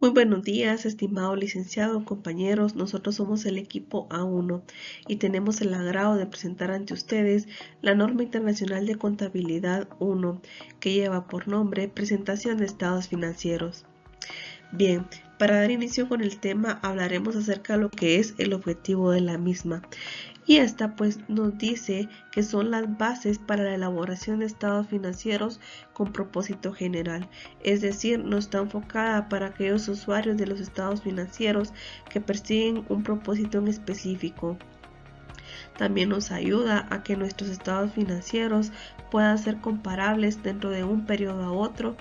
Muy buenos días, estimado licenciado, compañeros. Nosotros somos el equipo A1 y tenemos el agrado de presentar ante ustedes la norma internacional de contabilidad 1, que lleva por nombre Presentación de estados financieros. Bien, para dar inicio con el tema hablaremos acerca de lo que es el objetivo de la misma. Y esta pues nos dice que son las bases para la elaboración de estados financieros con propósito general, es decir, no está enfocada para aquellos usuarios de los estados financieros que persiguen un propósito en específico. También nos ayuda a que nuestros estados financieros puedan ser comparables dentro de un periodo a otro.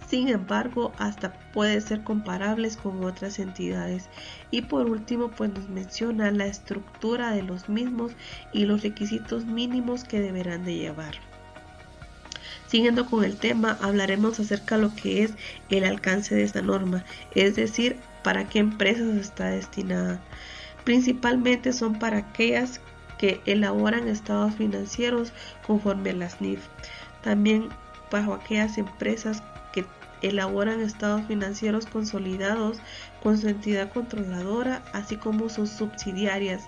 Sin embargo, hasta puede ser comparables con otras entidades. Y por último, pues nos menciona la estructura de los mismos y los requisitos mínimos que deberán de llevar. Siguiendo con el tema, hablaremos acerca de lo que es el alcance de esta norma, es decir, para qué empresas está destinada. Principalmente son para aquellas que elaboran estados financieros conforme a las NIF. También bajo aquellas empresas que elaboran estados financieros consolidados con su entidad controladora, así como sus subsidiarias.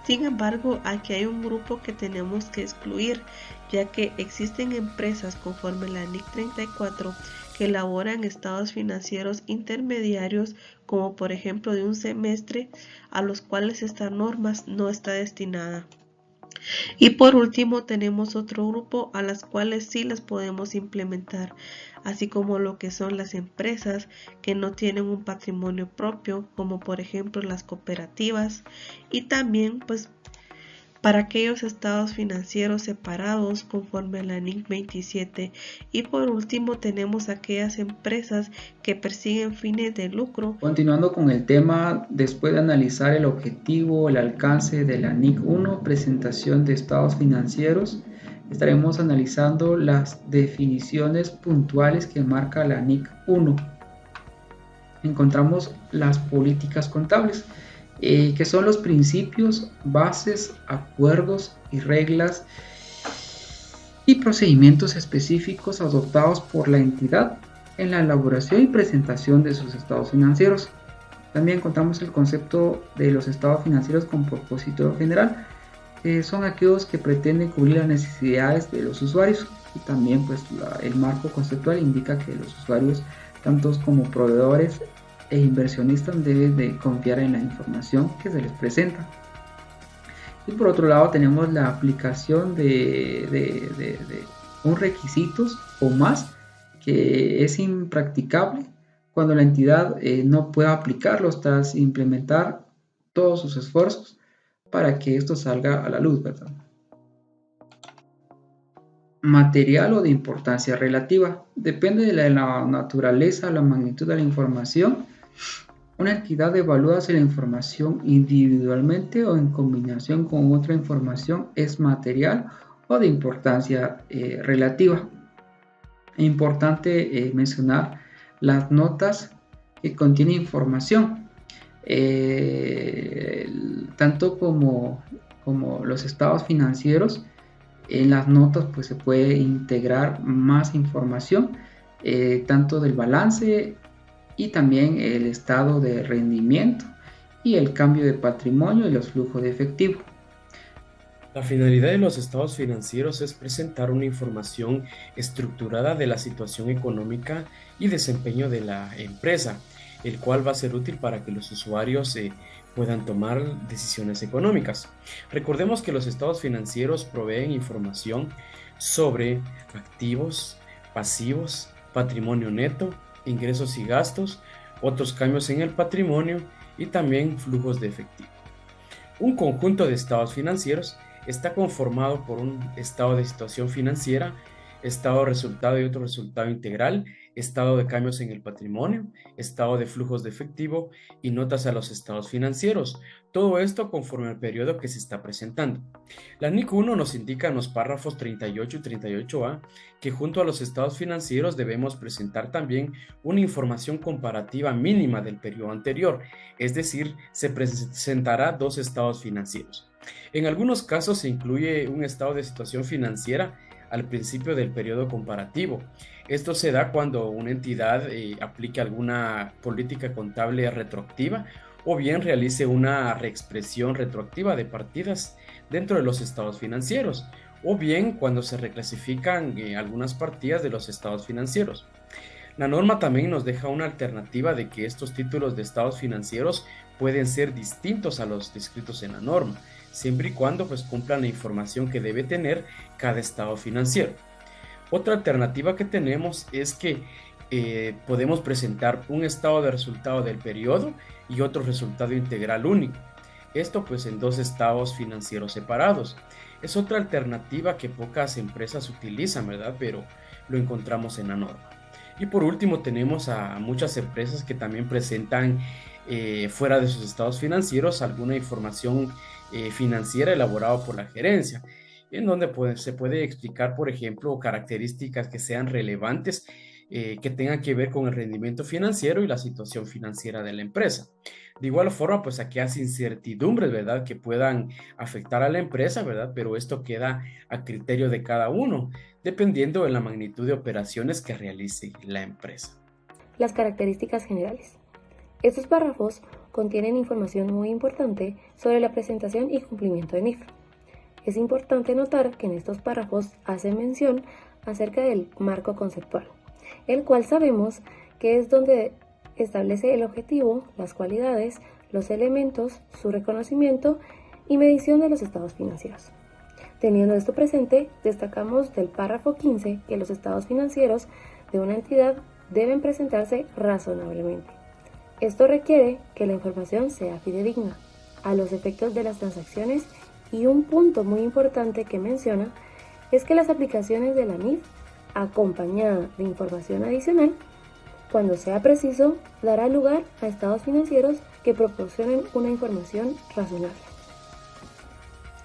Sin embargo, aquí hay un grupo que tenemos que excluir, ya que existen empresas conforme la NIC 34 que elaboran estados financieros intermediarios, como por ejemplo de un semestre, a los cuales esta norma no está destinada. Y por último tenemos otro grupo a las cuales sí las podemos implementar, así como lo que son las empresas que no tienen un patrimonio propio, como por ejemplo las cooperativas, y también pues para aquellos estados financieros separados conforme a la NIC 27. Y por último tenemos aquellas empresas que persiguen fines de lucro. Continuando con el tema, después de analizar el objetivo, el alcance de la NIC 1, presentación de estados financieros, estaremos analizando las definiciones puntuales que marca la NIC 1. Encontramos las políticas contables, que son los principios, bases, acuerdos y reglas y procedimientos específicos adoptados por la entidad en la elaboración y presentación de sus estados financieros. También encontramos el concepto de los estados financieros con propósito general, que son aquellos que pretenden cubrir las necesidades de los usuarios, y también pues el marco conceptual indica que los usuarios, tantos como proveedores e inversionistas, deben de confiar en la información que se les presenta. Y por otro lado tenemos la aplicación de un requisitos o más, que es impracticable cuando la entidad no pueda aplicarlos tras implementar todos sus esfuerzos para que esto salga a la luz, ¿verdad? Material o de importancia relativa. Depende de la naturaleza o la magnitud de la información. Una entidad evalúa si la información individualmente o en combinación con otra información es material o de importancia relativa. Es importante mencionar las notas que contienen información, tanto como los estados financieros. En las notas pues se puede integrar más información, tanto del balance y también el estado de rendimiento y el cambio de patrimonio y los flujos de efectivo. La finalidad de los estados financieros es presentar una información estructurada de la situación económica y desempeño de la empresa, el cual va a ser útil para que los usuarios puedan tomar decisiones económicas. Recordemos que los estados financieros proveen información sobre activos, pasivos, patrimonio neto, ingresos y gastos, otros cambios en el patrimonio y también flujos de efectivo. Un conjunto de estados financieros está conformado por un estado de situación financiera, estado de resultado y otro resultado integral, estado de cambios en el patrimonio, estado de flujos de efectivo y notas a los estados financieros. Todo esto conforme al periodo que se está presentando. La NIC 1 nos indica en los párrafos 38 y 38A que junto a los estados financieros debemos presentar también una información comparativa mínima del periodo anterior, es decir, se presentará dos estados financieros. En algunos casos se incluye un estado de situación financiera al principio del periodo comparativo. Esto se da cuando una entidad aplique alguna política contable retroactiva o bien realice una reexpresión retroactiva de partidas dentro de los estados financieros, o bien cuando se reclasifican algunas partidas de los estados financieros. La norma también nos deja una alternativa de que estos títulos de estados financieros pueden ser distintos a los descritos en la norma, siempre y cuando pues cumplan la información que debe tener cada estado financiero. Otra alternativa que tenemos es que podemos presentar un estado de resultado del periodo y otro resultado integral único. Esto pues en dos estados financieros separados. Es otra alternativa que pocas empresas utilizan, ¿verdad? Pero lo encontramos en la norma. Y por último tenemos a muchas empresas que también presentan fuera de sus estados financieros alguna información financiera elaborada por la gerencia, en donde se puede explicar, por ejemplo, características que sean relevantes, que tengan que ver con el rendimiento financiero y la situación financiera de la empresa. De igual forma, pues aquellas incertidumbres, ¿verdad?, que puedan afectar a la empresa, ¿verdad? Pero esto queda a criterio de cada uno, dependiendo de la magnitud de operaciones que realice la empresa. Las características generales. Estos párrafos contienen información muy importante sobre la presentación y cumplimiento de NIF. Es importante notar que en estos párrafos hace mención acerca del marco conceptual, el cual sabemos que es donde establece el objetivo, las cualidades, los elementos, su reconocimiento y medición de los estados financieros. Teniendo esto presente, destacamos del párrafo 15 que los estados financieros de una entidad deben presentarse razonablemente. Esto requiere que la información sea fidedigna a los efectos de las transacciones, y un punto muy importante que menciona es que las aplicaciones de la NIF, acompañada de información adicional, cuando sea preciso, dará lugar a estados financieros que proporcionen una información razonable.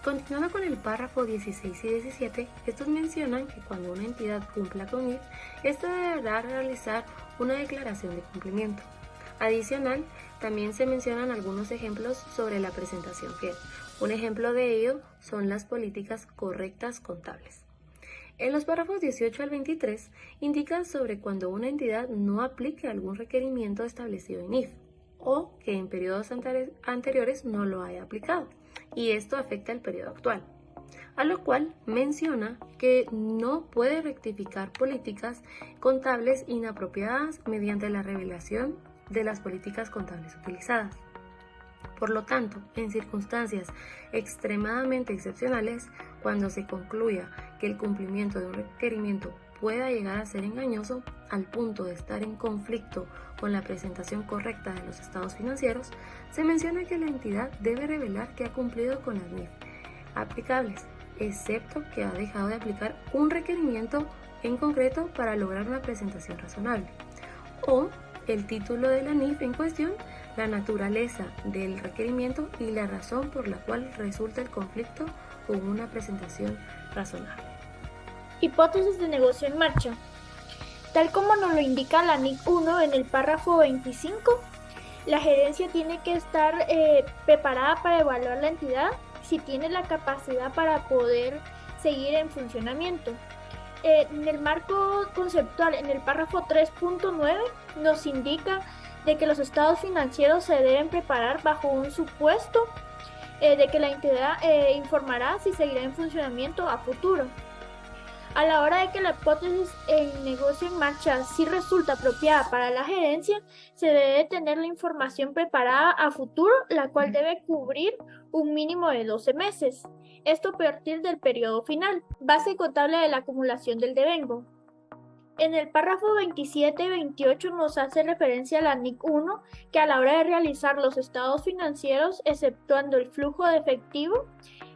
Continuando con el párrafo 16 y 17, estos mencionan que cuando una entidad cumpla con NIF, esta deberá realizar una declaración de cumplimiento. Adicional, también se mencionan algunos ejemplos sobre la presentación fiel. Un ejemplo de ello son las políticas correctas contables. En los párrafos 18 al 23 indican sobre cuando una entidad no aplique algún requerimiento establecido en NIF o que en periodos anteriores no lo haya aplicado, y esto afecta el periodo actual, a lo cual menciona que no puede rectificar políticas contables inapropiadas mediante la revelación de las políticas contables utilizadas. Por lo tanto, en circunstancias extremadamente excepcionales, cuando se concluya que el cumplimiento de un requerimiento pueda llegar a ser engañoso al punto de estar en conflicto con la presentación correcta de los estados financieros, se menciona que la entidad debe revelar que ha cumplido con las NIF aplicables, excepto que ha dejado de aplicar un requerimiento en concreto para lograr una presentación razonable, o el título de la NIF en cuestión, la naturaleza del requerimiento y la razón por la cual resulta el conflicto con una presentación razonable. Hipótesis de negocio en marcha. Tal como nos lo indica la NIC 1 en el párrafo 25, la gerencia tiene que estar preparada para evaluar la entidad si tiene la capacidad para poder seguir en funcionamiento. En el marco conceptual, en el párrafo 3.9, nos indica de que los estados financieros se deben preparar bajo un supuesto de que la entidad informará si seguirá en funcionamiento a futuro. A la hora de que la hipótesis en negocio en marcha sí resulta apropiada para la gerencia, se debe tener la información preparada a futuro, la cual debe cubrir un mínimo de 12 meses. Esto a partir del periodo final, base contable de la acumulación del devengo. En el párrafo 27 y 28 nos hace referencia a la NIC 1 que a la hora de realizar los estados financieros, exceptuando el flujo de efectivo,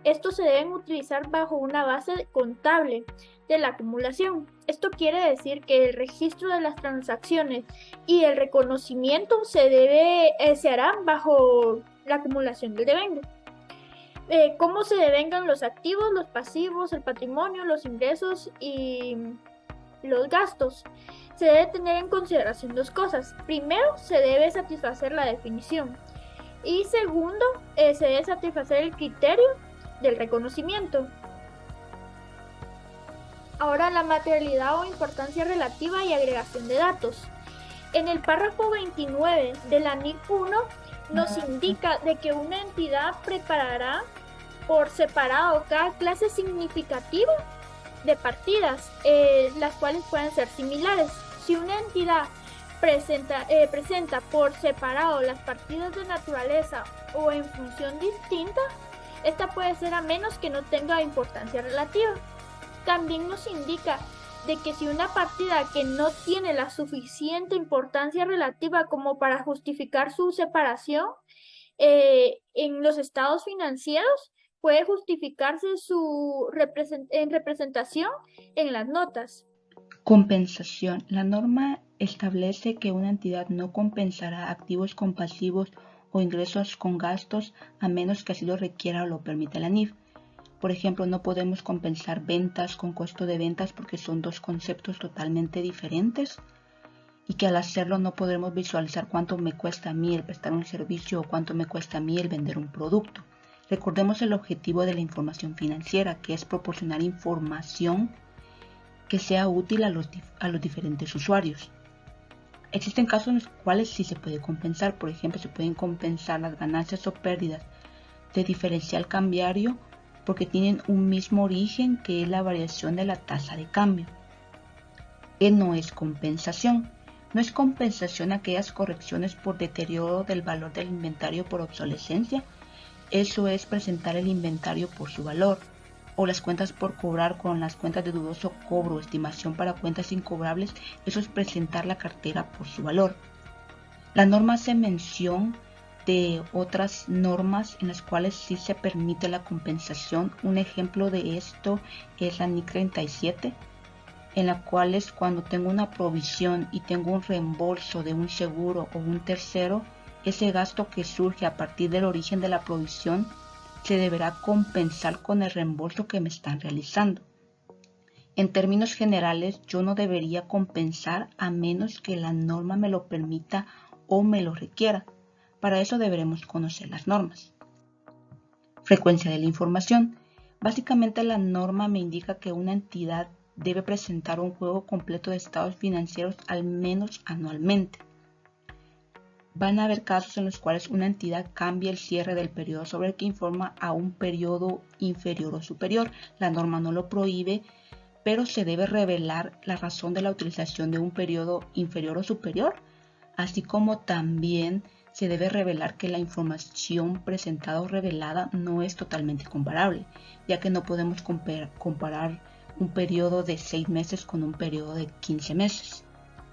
estos se deben utilizar bajo una base contable de la acumulación. Esto quiere decir que el registro de las transacciones y el reconocimiento se harán bajo la acumulación del devengo. Cómo se devengan los activos, los pasivos, el patrimonio, los ingresos y los gastos. Se debe tener en consideración dos cosas. Primero, se debe satisfacer la definición. Y segundo, se debe satisfacer el criterio del reconocimiento. Ahora la materialidad o importancia relativa y agregación de datos. En el párrafo 29 de la NIC 1 nos indica de que una entidad preparará por separado cada clase significativa de partidas, las cuales pueden ser similares. Si una entidad presenta por separado las partidas de naturaleza o en función distinta, esta puede ser a menos que no tenga importancia relativa. También nos indica de que si una partida que no tiene la suficiente importancia relativa como para justificar su separación en los estados financieros, puede justificarse su representación en las notas. Compensación. La norma establece que una entidad no compensará activos con pasivos o ingresos con gastos a menos que así lo requiera o lo permita la NIF. Por ejemplo, no podemos compensar ventas con costo de ventas porque son dos conceptos totalmente diferentes y que al hacerlo no podremos visualizar cuánto me cuesta a mí el prestar un servicio o cuánto me cuesta a mí el vender un producto. Recordemos el objetivo de la información financiera, que es proporcionar información que sea útil a los diferentes usuarios. Existen casos en los cuales sí se puede compensar. Por ejemplo, se pueden compensar las ganancias o pérdidas de diferencial cambiario porque tienen un mismo origen, que es la variación de la tasa de cambio. No es compensación. No es compensación aquellas correcciones por deterioro del valor del inventario por obsolescencia. Eso es presentar el inventario por su valor, o las cuentas por cobrar con las cuentas de dudoso cobro, estimación para cuentas incobrables. Eso es presentar la cartera por su valor. La norma hace mención de otras normas en las cuales sí se permite la compensación. Un ejemplo de esto es la NIC 37, en la cual es cuando tengo una provisión y tengo un reembolso de un seguro o un tercero, ese gasto que surge a partir del origen de la provisión se deberá compensar con el reembolso que me están realizando. En términos generales, yo no debería compensar a menos que la norma me lo permita o me lo requiera. Para eso deberemos conocer las normas. Frecuencia de la información. Básicamente la norma me indica que una entidad debe presentar un juego completo de estados financieros al menos anualmente. Van a haber casos en los cuales una entidad cambia el cierre del periodo sobre el que informa a un periodo inferior o superior. La norma no lo prohíbe, pero se debe revelar la razón de la utilización de un periodo inferior o superior, así como también se debe revelar que la información presentada o revelada no es totalmente comparable, ya que no podemos comparar un periodo de 6 meses con un periodo de 15 meses.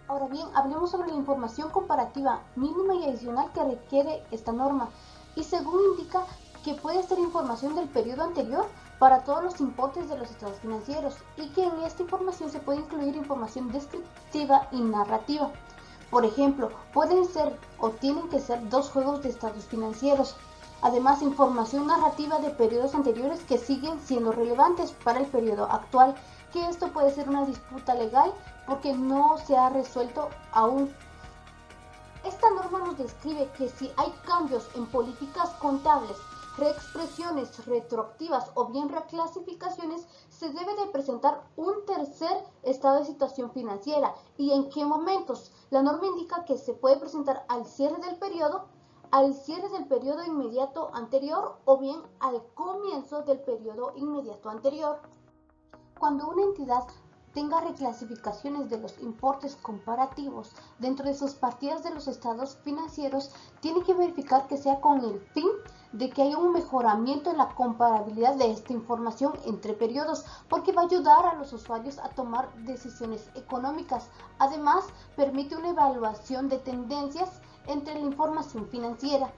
Ahora bien, hablemos sobre la información comparativa mínima y adicional que requiere esta norma, y según indica que puede ser información del periodo anterior para todos los importes de los estados financieros, y que en esta información se puede incluir información descriptiva y narrativa. Por ejemplo, pueden ser o tienen que ser 2 juegos de estados financieros. Además, información narrativa de periodos anteriores que siguen siendo relevantes para el periodo actual, que esto puede ser una disputa legal porque no se ha resuelto aún. Esta norma nos describe que si hay cambios en políticas contables, reexpresiones retroactivas o bien reclasificaciones, se debe de presentar un tercer estado de situación financiera y en qué momentos. La norma indica que se puede presentar al cierre del periodo inmediato anterior o bien al comienzo del periodo inmediato anterior. Cuando una entidad tenga reclasificaciones de los importes comparativos dentro de sus partidas de los estados financieros, tiene que verificar que sea con el fin de que haya un mejoramiento en la comparabilidad de esta información entre periodos, porque va a ayudar a los usuarios a tomar decisiones económicas. Además, permite una evaluación de tendencias entre la información financiera.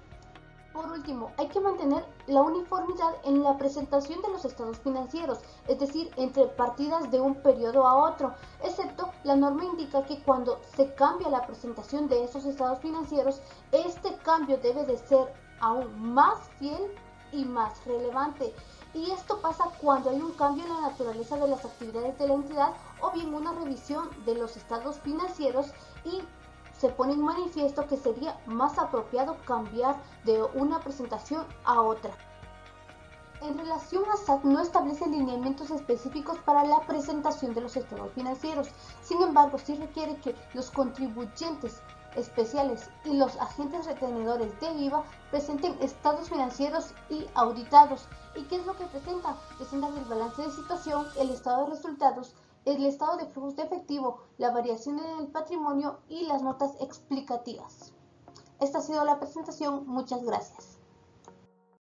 Por último, hay que mantener la uniformidad en la presentación de los estados financieros, es decir, entre partidas de un periodo a otro, excepto la norma indica que cuando se cambia la presentación de esos estados financieros, este cambio debe de ser aún más fiel y más relevante. Y esto pasa cuando hay un cambio en la naturaleza de las actividades de la entidad o bien una revisión de los estados financieros y se pone en manifiesto que sería más apropiado cambiar de una presentación a otra. En relación a SAT, no establece lineamientos específicos para la presentación de los estados financieros. Sin embargo, sí requiere que los contribuyentes especiales y los agentes retenedores de IVA presenten estados financieros y auditados. ¿Y qué es lo que presentan? Presentan el balance de situación, el estado de resultados, el estado de flujos de efectivo, la variación en el patrimonio y las notas explicativas. Esta ha sido la presentación. Muchas gracias.